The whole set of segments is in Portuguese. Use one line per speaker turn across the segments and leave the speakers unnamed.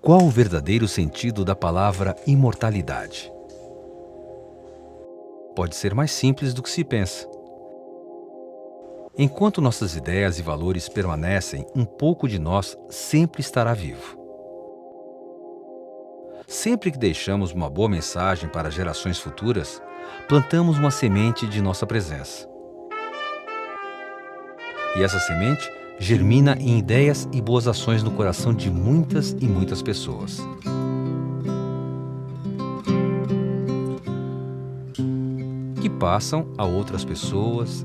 Qual o verdadeiro sentido da palavra imortalidade? Pode ser mais simples do que se pensa. Enquanto nossas ideias e valores permanecem, um pouco de nós sempre estará vivo. Sempre que deixamos uma boa mensagem para gerações futuras, plantamos uma semente de nossa presença. E essa semente germina em ideias e boas ações no coração de muitas e muitas pessoas. Que passam a outras pessoas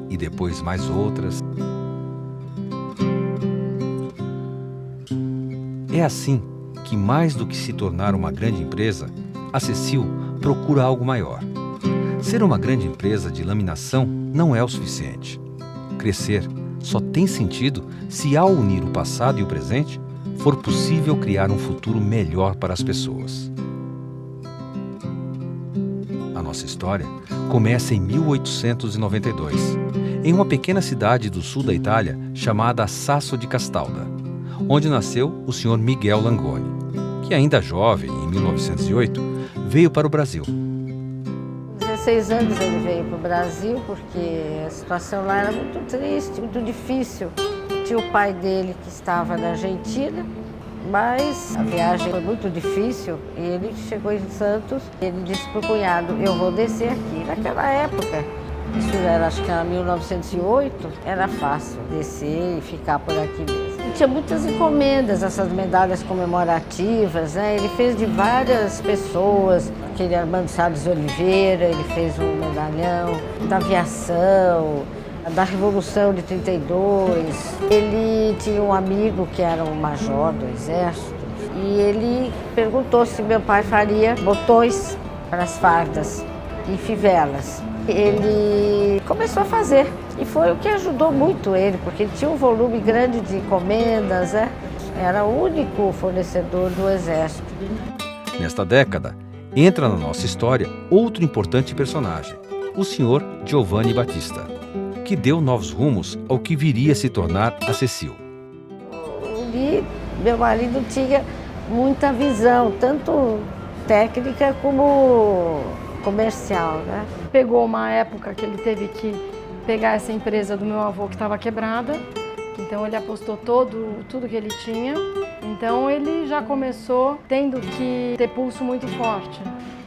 e depois mais outras. É assim que, mais do que se tornar uma grande empresa, a Cecil procura algo maior. Ser uma grande empresa de laminação não é o suficiente. Crescer só tem sentido se, ao unir o passado e o presente, for possível criar um futuro melhor para as pessoas. A nossa história começa em 1892, em uma pequena cidade do sul da Itália chamada Sasso di Castalda, onde nasceu o Sr. Miguel Langoni, que ainda jovem, em 1908, veio para o Brasil.
16 anos ele veio para o Brasil porque a situação lá era muito triste, muito difícil. Tinha o pai dele que estava na Argentina, mas a viagem foi muito difícil e ele chegou em Santos. Ele disse para o cunhado, eu vou descer aqui. Naquela época, isso era, acho que era 1908, era fácil descer e ficar por aqui mesmo. E tinha muitas encomendas, essas medalhas comemorativas, né? Ele fez de várias pessoas, aquele Armando Salles de Oliveira, ele fez um medalhão da aviação, da Revolução de 32. Ele tinha um amigo que era um major do Exército e ele perguntou se meu pai faria botões para as fardas e fivelas. Ele começou a fazer e foi o que ajudou muito ele, porque ele tinha um volume grande de encomendas, né? Era o único fornecedor do Exército.
Nesta década, entra na nossa história outro importante personagem, o Sr. Giovanni Battista, que deu novos rumos ao que viria a se tornar a Cecil.
E meu marido tinha muita visão, tanto técnica como comercial, né?
Pegou uma época que ele teve que pegar essa empresa do meu avô que estava quebrada, então ele apostou tudo que ele tinha, então ele já começou tendo que ter pulso muito forte,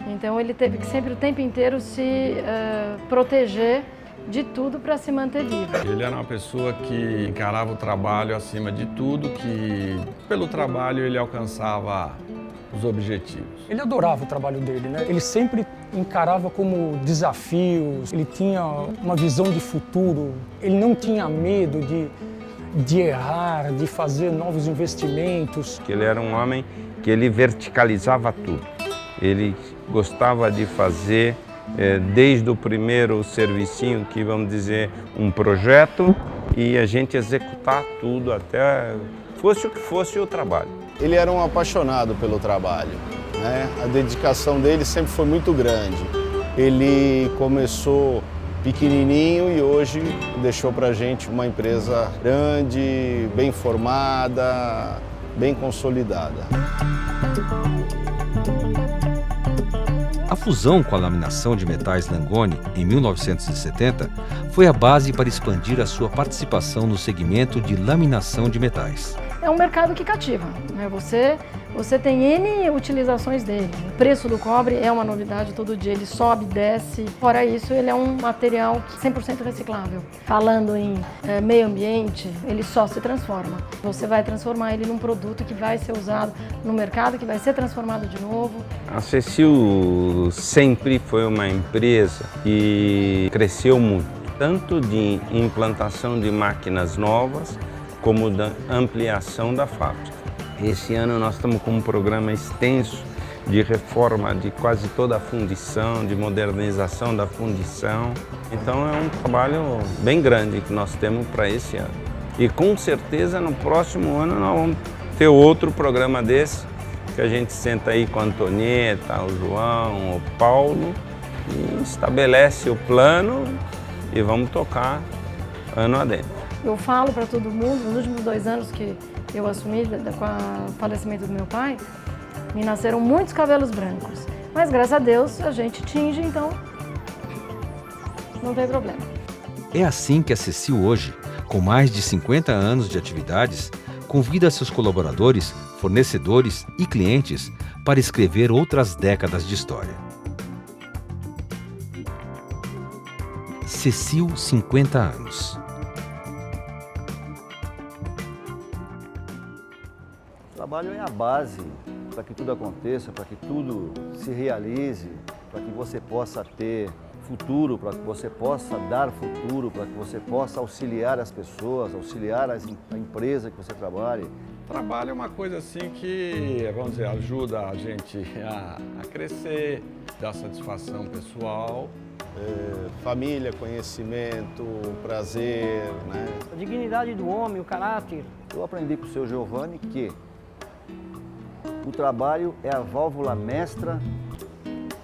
então ele teve que sempre o tempo inteiro se proteger de tudo para se manter vivo.
Ele era uma pessoa que encarava o trabalho acima de tudo, que pelo trabalho ele alcançava os objetivos.
Ele adorava o trabalho dele, né? Ele sempre encarava como desafios, ele tinha uma visão de futuro, ele não tinha medo de errar, de fazer novos investimentos.
Ele era um homem que ele verticalizava tudo. Ele gostava de fazer desde o primeiro servicinho, que vamos dizer, um projeto, e a gente executar tudo até fosse o que fosse o trabalho.
Ele era um apaixonado pelo trabalho, né? A dedicação dele sempre foi muito grande. Ele começou pequenininho e hoje deixou pra gente uma empresa grande, bem formada, bem consolidada.
A fusão com a laminação de metais Langoni, em 1970, foi a base para expandir a sua participação no segmento de laminação de metais.
É um mercado que cativa, né? Você tem N utilizações dele. O preço do cobre é uma novidade todo dia, ele sobe, desce. Fora isso, ele é um material 100% reciclável. Falando em meio ambiente, ele só se transforma. Você vai transformar ele num produto que vai ser usado no mercado, que vai ser transformado de novo.
A Cecil sempre foi uma empresa que cresceu muito, tanto de implantação de máquinas novas, como da ampliação da fábrica. Esse ano nós estamos com um programa extenso de reforma de quase toda a fundição, de modernização da fundição. Então é um trabalho bem grande que nós temos para esse ano. E com certeza no próximo ano nós vamos ter outro programa desse, que a gente senta aí com a Antonieta, o João, o Paulo, e estabelece o plano e vamos tocar ano adentro.
Eu falo para todo mundo, nos últimos 2 anos que eu assumi com o falecimento do meu pai, me nasceram muitos cabelos brancos. Mas graças a Deus a gente tinge, então não tem problema.
É assim que a Cecil hoje, com mais de 50 anos de atividades, convida seus colaboradores, fornecedores e clientes para escrever outras décadas de história. Cecil, 50 anos.
O trabalho é a base para que tudo aconteça, para que tudo se realize, para que você possa ter futuro, para que você possa dar futuro, para que você possa auxiliar as pessoas, auxiliar a empresa que você trabalhe.
Trabalho é uma coisa assim que, vamos dizer, ajuda a gente a crescer, dá satisfação pessoal.
Família, conhecimento, prazer, né?
A dignidade do homem, o caráter.
Eu aprendi com o seu Giovanni que o trabalho é a válvula mestra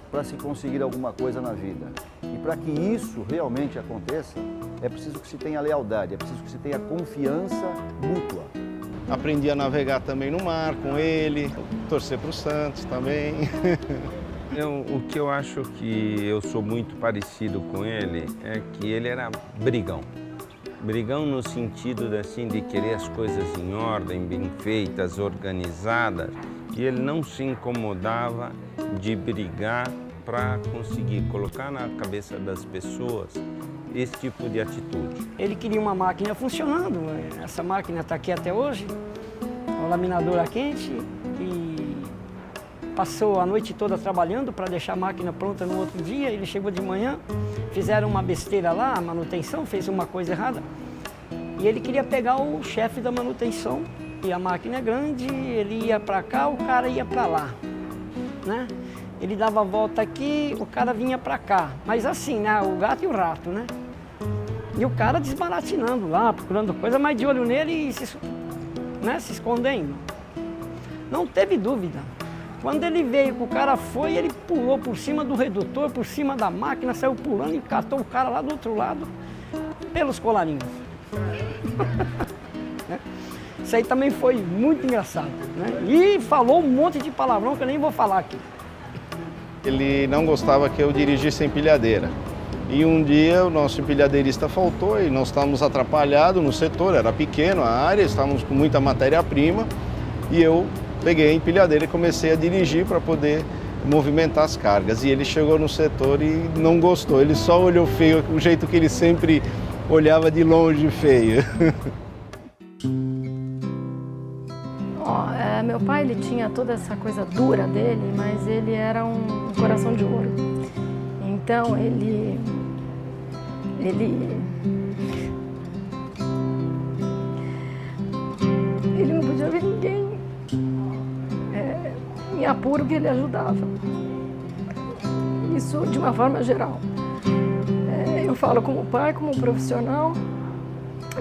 para se conseguir alguma coisa na vida. E para que isso realmente aconteça, é preciso que se tenha lealdade, é preciso que se tenha confiança mútua.
Aprendi a navegar também no mar com ele, torcer para o Santos também.
O que eu acho que eu sou muito parecido com ele é que ele era brigão. Brigão no sentido assim, de querer as coisas em ordem, bem feitas, organizadas. E ele não se incomodava de brigar para conseguir colocar na cabeça das pessoas esse tipo de atitude.
Ele queria uma máquina funcionando. Essa máquina está aqui até hoje, uma laminadora quente, e passou a noite toda trabalhando para deixar a máquina pronta no outro dia. Ele chegou de manhã, fizeram uma besteira lá, a manutenção, fez uma coisa errada. E ele queria pegar o chefe da manutenção. E a máquina é grande, ele ia para cá, o cara ia para lá, né? Ele dava a volta aqui, o cara vinha para cá. Mas assim, né? O gato e o rato, né? E o cara desbaratinando lá, procurando coisa, mas de olho nele e se escondendo. Não teve dúvida. Quando ele veio, o cara foi, ele pulou por cima do redutor, por cima da máquina, saiu pulando e catou o cara lá do outro lado, pelos colarinhos. Isso aí também foi muito engraçado, né? E falou um monte de palavrão que eu nem vou falar aqui.
Ele não gostava que eu dirigisse a empilhadeira. E um dia o nosso empilhadeirista faltou e nós estávamos atrapalhados no setor, era pequeno a área, estávamos com muita matéria-prima e eu peguei a empilhadeira e comecei a dirigir para poder movimentar as cargas. E ele chegou no setor e não gostou, ele só olhou feio, o jeito que ele sempre olhava de longe feio.
Meu pai, ele tinha toda essa coisa dura dele, mas ele era um coração de ouro. Então, ele não podia ver ninguém em apuro que ele ajudava. Isso de uma forma geral. Eu falo como pai, como profissional,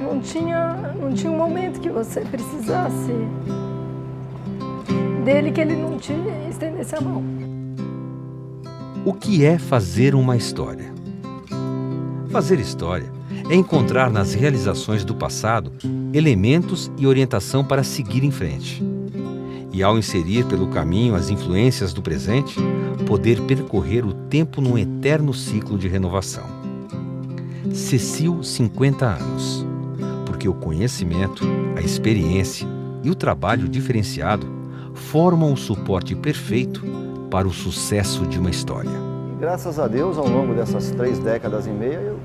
não tinha um momento que você precisasse dele que ele não te estendesse a mão.
O que é fazer uma história? Fazer história é encontrar nas realizações do passado elementos e orientação para seguir em frente. E ao inserir pelo caminho as influências do presente, poder percorrer o tempo num eterno ciclo de renovação. Cecil, 50 anos. Porque o conhecimento, a experiência e o trabalho diferenciado formam o suporte perfeito para o sucesso de uma história.
Graças a Deus, ao longo dessas 3 décadas e meia, eu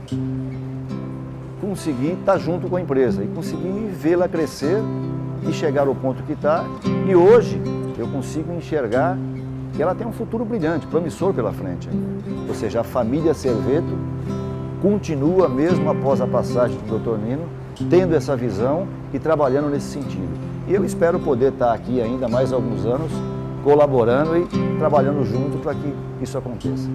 consegui estar junto com a empresa e consegui vê-la crescer e chegar ao ponto que está. E hoje eu consigo enxergar que ela tem um futuro brilhante, promissor pela frente. Ou seja, a família Serveto continua mesmo após a passagem do Dr. Nino, tendo essa visão e trabalhando nesse sentido. E eu espero poder estar aqui ainda mais alguns anos, colaborando e trabalhando junto para que isso aconteça.